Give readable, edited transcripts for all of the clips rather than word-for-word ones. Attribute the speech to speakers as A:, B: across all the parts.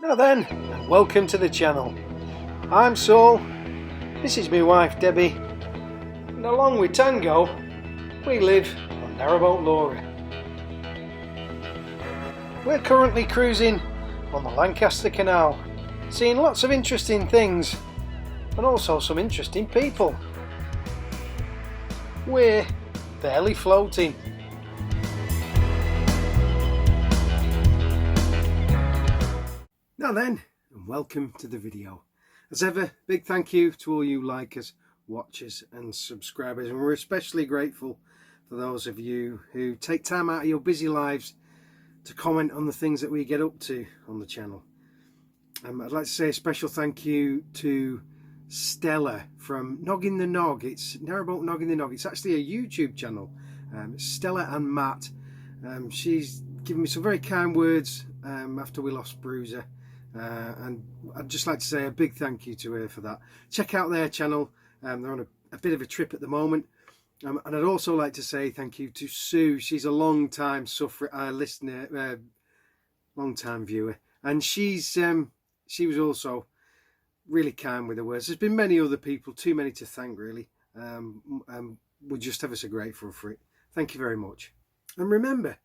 A: Now then, welcome to the channel. I'm Saul, this is my wife Debbie, and along with Tango, we live on Narrowboat Lougher. We're currently cruising on the Lancaster Canal, seeing lots of interesting things, and also some interesting people. We're barely floating. Now then, and welcome to the video. As ever, big thank you to all you likers, watchers and subscribers, and we're especially grateful for those of you who take time out of your busy lives to comment on the things that we get up to on the channel. I'd like to say a special thank you to Stella from Noggin the Nog. It's Narrowboat Noggin the Nog. It's actually a YouTube channel. It's Stella and Matt. She's given me some very kind words after we lost Bruiser. And I'd just like to say a big thank you to her for that. Check out their channel. They're on a bit of a trip at the moment. And I'd also like to say thank you to Sue. She's a long time listener, long time viewer, and she was also really kind with her words. There's been many other people, too many to thank really. We're just ever so grateful for it. Thank you very much. And remember,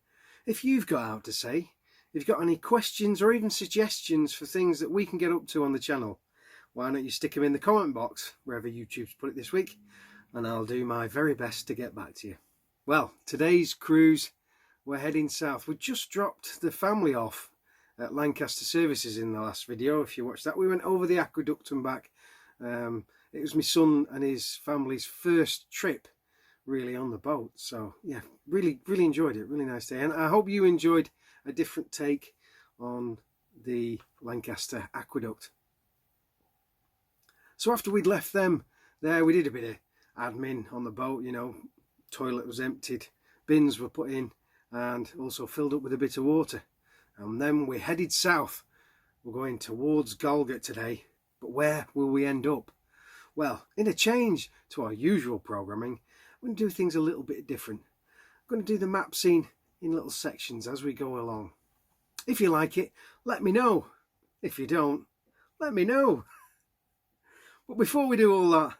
A: if you've got out to say, if you've got any questions or even suggestions for things that we can get up to on the channel, why don't you stick them in the comment box wherever YouTube's put it this week, and I'll do my very best to get back to you. Well, today's cruise, we're heading south. We just dropped the family off at Lancaster Services in the last video. If you watched that, we went over the aqueduct and back. It was my son and his family's first trip really on the boat, so yeah, really enjoyed it. Really nice day, and I hope you enjoyed a different take on the Lancaster aqueduct. So after we'd left them there, we did a bit of admin on the boat. You know, toilet was emptied, bins were put in, and also filled up with a bit of water. And then we headed south. We're going towards Galgate today, but where will we end up? Well, in a change to our usual programming, I'm going to do things a little bit different. I'm going to do the map scene in little sections as we go along. If you like it, let me know. If you don't, let me know. But before we do all that,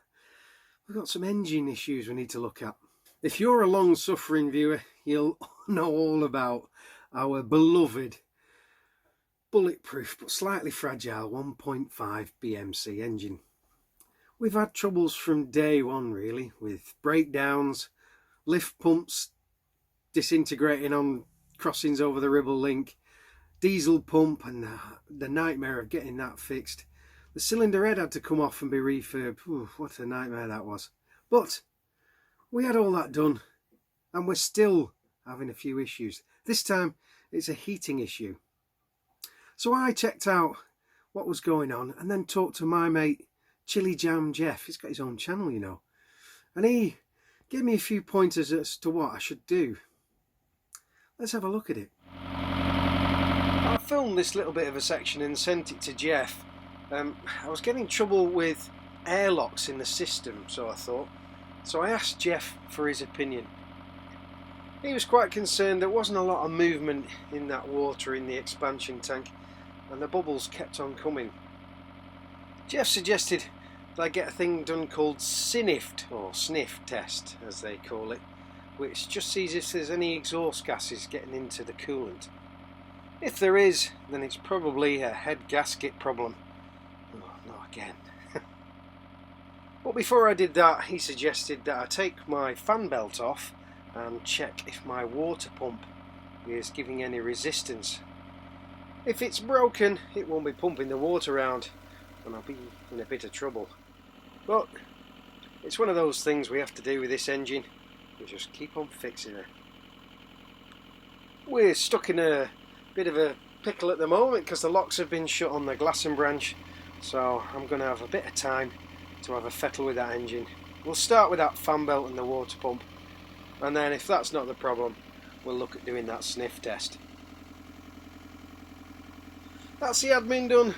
A: we've got some engine issues we need to look at. If you're a long-suffering viewer, you'll know all about our beloved bulletproof but slightly fragile 1.5 BMC engine. We've had troubles from day one really, with breakdowns, lift pumps disintegrating on crossings over the Ribble Link, diesel pump and the nightmare of getting that fixed. The cylinder head had to come off and be refurbed. Ooh, what a nightmare that was. But we had all that done and we're still having a few issues. This time it's a heating issue. So I checked out what was going on and then talked to my mate Chili Jam Jeff. He's got his own channel, you know, and he gave me a few pointers as to what I should do. Let's have a look at it. I filmed this little bit of a section and sent it to Jeff. I was getting trouble with airlocks in the system, so I asked Jeff for his opinion. He was quite concerned there wasn't a lot of movement in that water in the expansion tank, and the bubbles kept on coming. Jeff suggested that I get a thing done called SNIFT, or sniff test as they call it, which just sees if there's any exhaust gases getting into the coolant. If there is, then it's probably a head gasket problem. Oh, not again. But before I did that, he suggested that I take my fan belt off and check if my water pump is giving any resistance. If it's broken, it won't be pumping the water out, and I'll be in a bit of trouble. But it's one of those things we have to do with this engine. We just keep on fixing it. We're stuck in a bit of a pickle at the moment because the locks have been shut on the Glasson-Branch, so I'm going to have a bit of time to have a fettle with that engine. We'll start with that fan belt and the water pump, and then if that's not the problem, we'll look at doing that sniff test. That's the admin done.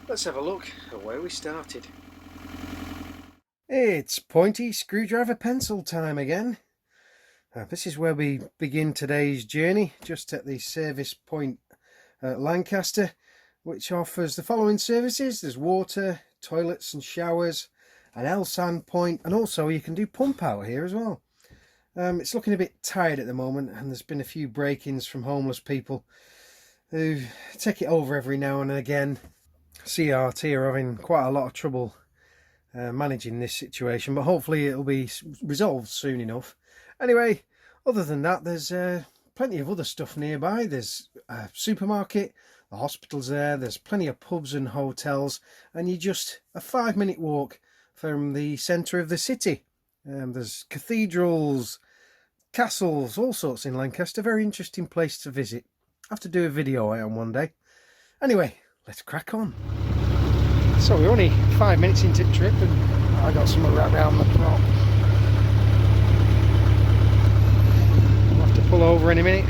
A: Let's have a look at where we started. It's pointy screwdriver pencil time again. This is where we begin today's journey, just at the service point at Lancaster. which offers the following services. There's water, toilets and showers, an Elsan point, and also you can do pump out here as well. It's looking a bit tired at the moment, and there's been a few break-ins from homeless people who take it over every now and again. CRT are having quite a lot of trouble managing this situation, but hopefully it'll be resolved soon enough. Anyway, other than that, there's plenty of other stuff nearby. There's a supermarket, the hospital's there's plenty of pubs and hotels, and you're just a 5-minute walk from the centre of the city. There's cathedrals, castles, all sorts in Lancaster. Very interesting place to visit. I have to do a video on one day. Anyway, let's crack on. So we're only 5 minutes into the trip and I got something wrapped around the prop. I'll have to pull over in a minute,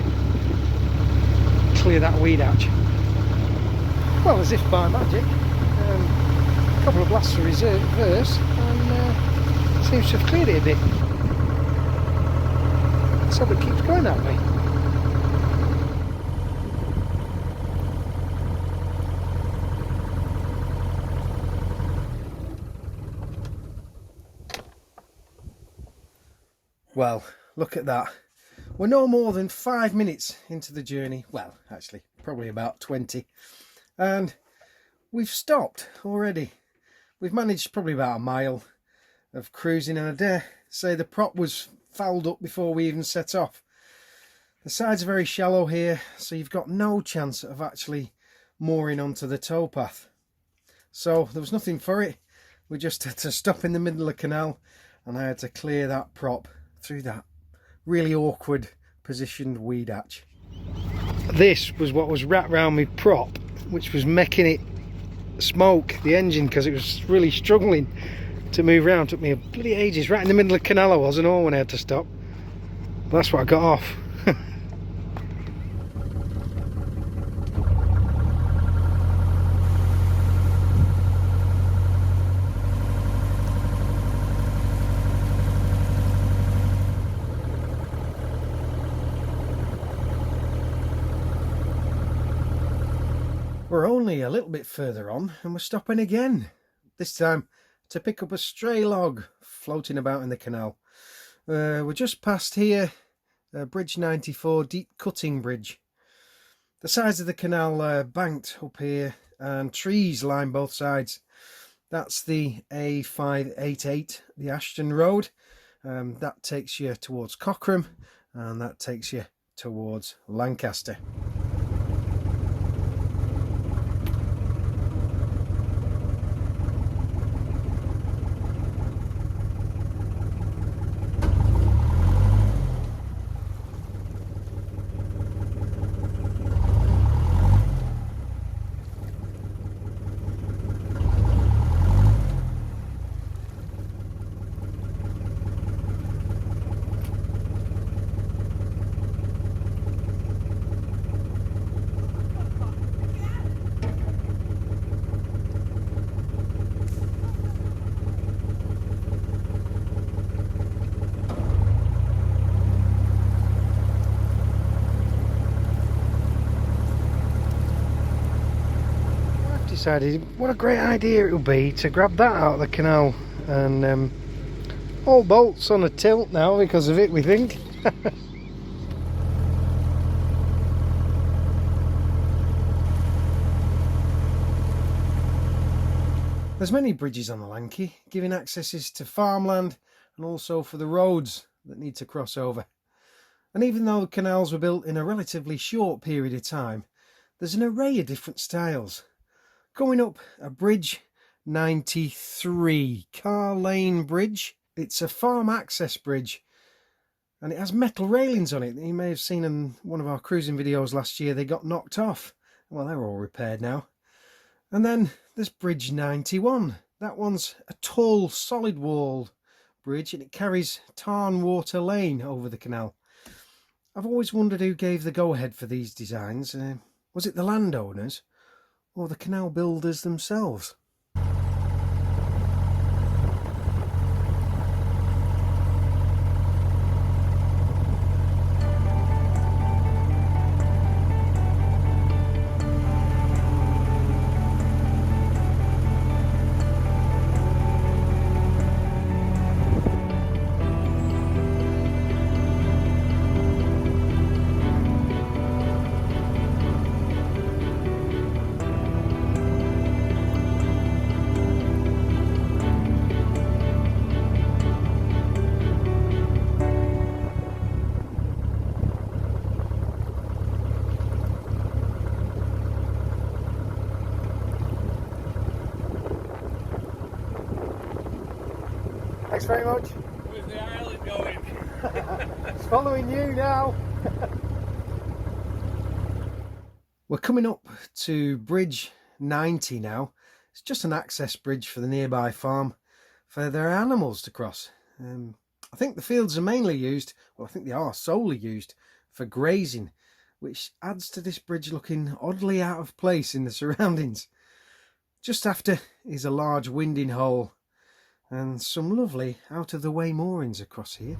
A: clear that weed hatch. Well, as if by magic, a couple of blasts for reverse and seems to have cleared it a bit. Let's hope it keeps going that way. Well, look at that. We're no more than 5 minutes into the journey. Well, actually, probably about 20. And we've stopped already. We've managed probably about a mile of cruising, and I dare say the prop was fouled up before we even set off. The sides are very shallow here, so you've got no chance of actually mooring onto the towpath. So there was nothing for it. We just had to stop in the middle of the canal, and I had to clear that prop through that really awkward positioned weed hatch. This was what was wrapped around my prop, which was making it smoke the engine because it was really struggling to move around. It took me a bloody ages. Right in the middle of the canal I was, and all when I had to stop. But that's what I got off. We're only a little bit further on and we're stopping again, this time to pick up a stray log floating about in the canal. We're just past here, Bridge 94, Deep Cutting Bridge. The sides of the canal are banked up here and trees line both sides. That's the A588, the Ashton Road. That takes you towards Cockerham and that takes you towards Lancaster. Decided what a great idea it would be to grab that out of the canal, and all bolts on a tilt now because of it, we think. There's many bridges on the Lanky, giving accesses to farmland and also for the roads that need to cross over. And even though the canals were built in a relatively short period of time, there's an array of different styles. Going up a Bridge 93, Car Lane Bridge. It's a farm access bridge and it has metal railings on it. You may have seen in one of our cruising videos last year, they got knocked off. Well, they're all repaired now. And then there's Bridge 91. That one's a tall, solid walled bridge and it carries Tarn Water Lane over the canal. I've always wondered who gave the go-ahead for these designs. Was it the landowners or the canal builders themselves? Thanks very much.
B: Where's the island going?
A: It's following you now. We're coming up to Bridge 90 now. It's just an access bridge for the nearby farm for their animals to cross. I think the fields are mainly used, well I think they are solely used for grazing, which adds to this bridge looking oddly out of place in the surroundings. Just after is a large winding hole and some lovely out of the way moorings across here.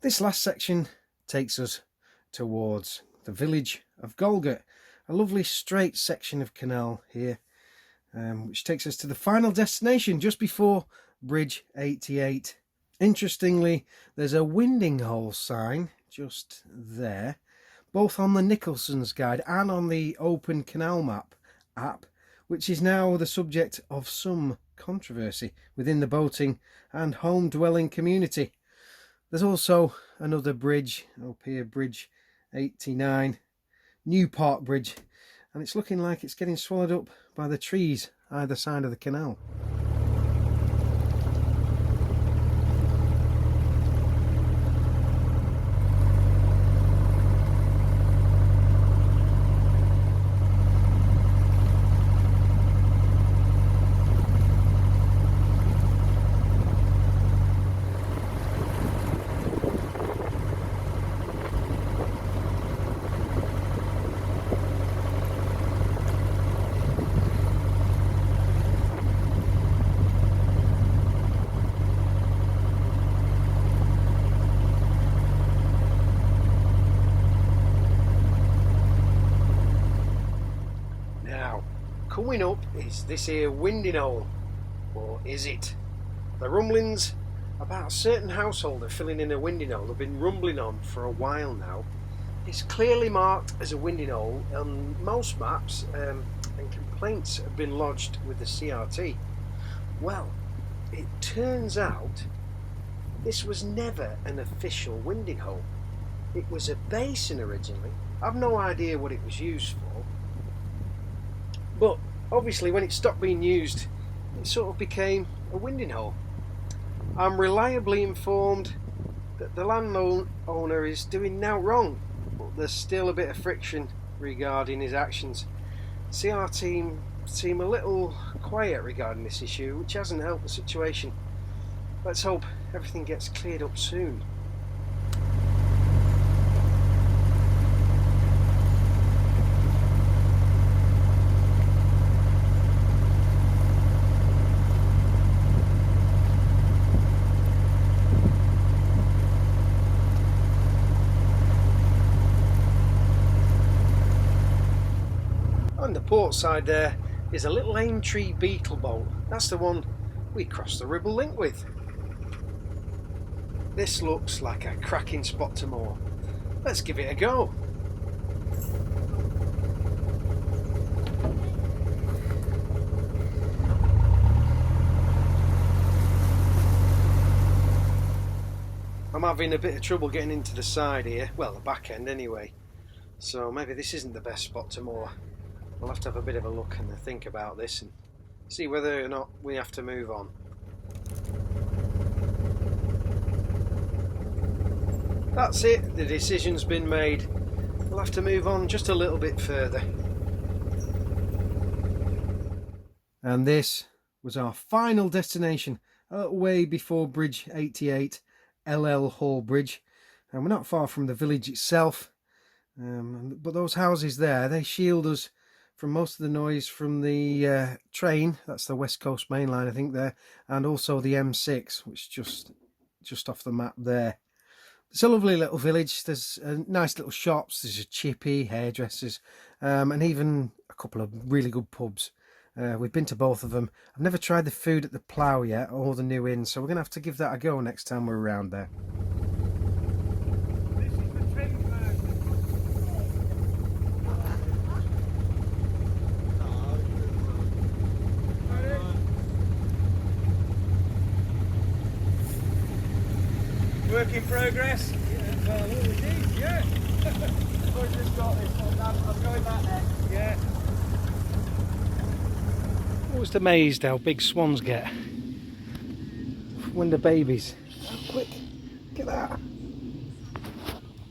A: This last section takes us towards the village of Golgat, a lovely straight section of canal here, which takes us to the final destination just before Bridge 88. Interestingly, there's a winding hole sign just there, both on the Nicholson's Guide and on the Open Canal Map app, which is now the subject of some controversy within the boating and home dwelling community. There's also another bridge up here, Bridge 89, New Park Bridge, and it's looking like it's getting swallowed up by the trees either side of the canal. Coming up is this here winding hole, or is it? The rumblings about a certain householder filling in a winding hole have been rumbling on for a while now. It's clearly marked as a winding hole on most maps, and complaints have been lodged with the CRT. Well, it turns out this was never an official winding hole. It was a basin originally. I've no idea what it was used for, but obviously when it stopped being used, it sort of became a winding hole. I'm reliably informed that the landowner is doing now wrong, but there's still a bit of friction regarding his actions. CR team seem a little quiet regarding this issue, which hasn't helped the situation. Let's hope everything gets cleared up soon. On the port side there is a little Aintree beetle boat. That's the one we crossed the Ribble Link with. This looks like a cracking spot to moor. Let's give it a go. I'm having a bit of trouble getting into the side here, well the back end anyway, so maybe this isn't the best spot to moor. We'll have to have a bit of a look and think about this and see whether or not we have to move on. That's it, the decision's been made. We'll have to move on just a little bit further. And this was our final destination, way before Bridge 88, LL Hall Bridge. And we're not far from the village itself, but those houses there, they shield us from most of the noise from the train. That's the West Coast Main Line, I think, there, and also the M6, which just off the map there. It's a lovely little village. There's nice little shops. There's a chippy, hairdressers, and even a couple of really good pubs. We've been to both of them. I've never tried the food at the Plough yet, or the New Inn, so we're going to have to give that a go next time we're around there.
B: This is the train market. Work in progress? Yeah, well, all we need, yeah. I've just got this one, I'm going back there. Yeah.
A: Always amazed how big swans get when they're babies. How quick! Look at that.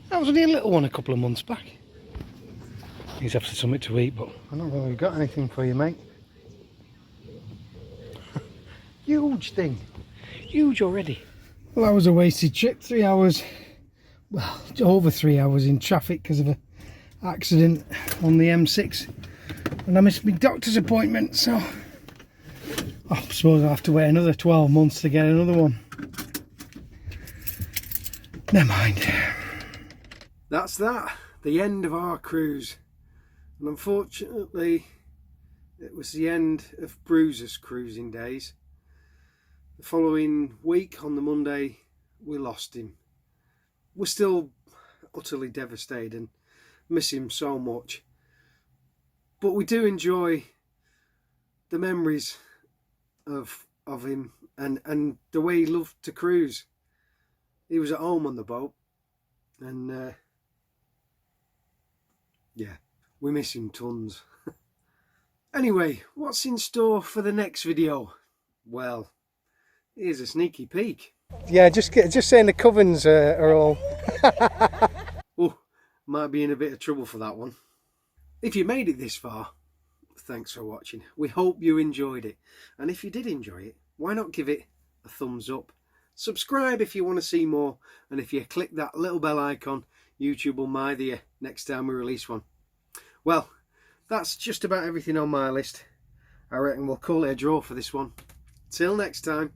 A: That was only a little one a couple of months back. He's after something to eat, but I don't know if we've got anything for you, mate. Huge thing. Huge already. Well, that was a wasted trip. 3 hours, well, over 3 hours in traffic because of an accident on the M6. And I missed my doctor's appointment, so I suppose I'll have to wait another 12 months to get another one. Never mind. That's that. The end of our cruise. And unfortunately, it was the end of Bruiser's cruising days. The following week, on the Monday, we lost him. We're still utterly devastated and miss him so much. But we do enjoy the memories of him and the way he loved to cruise. He was at home on the boat, and yeah, we miss him tons. Anyway, what's in store for the next video? Well, here's a sneaky peek. Yeah, just saying the covens are all... Oh, might be in a bit of trouble for that one. If you made it this far, thanks for watching. We hope you enjoyed it. And if you did enjoy it, why not give it a thumbs up? Subscribe if you want to see more. And if you click that little bell icon, YouTube will mither you next time we release one. Well, that's just about everything on my list. I reckon we'll call it a draw for this one. Till next time.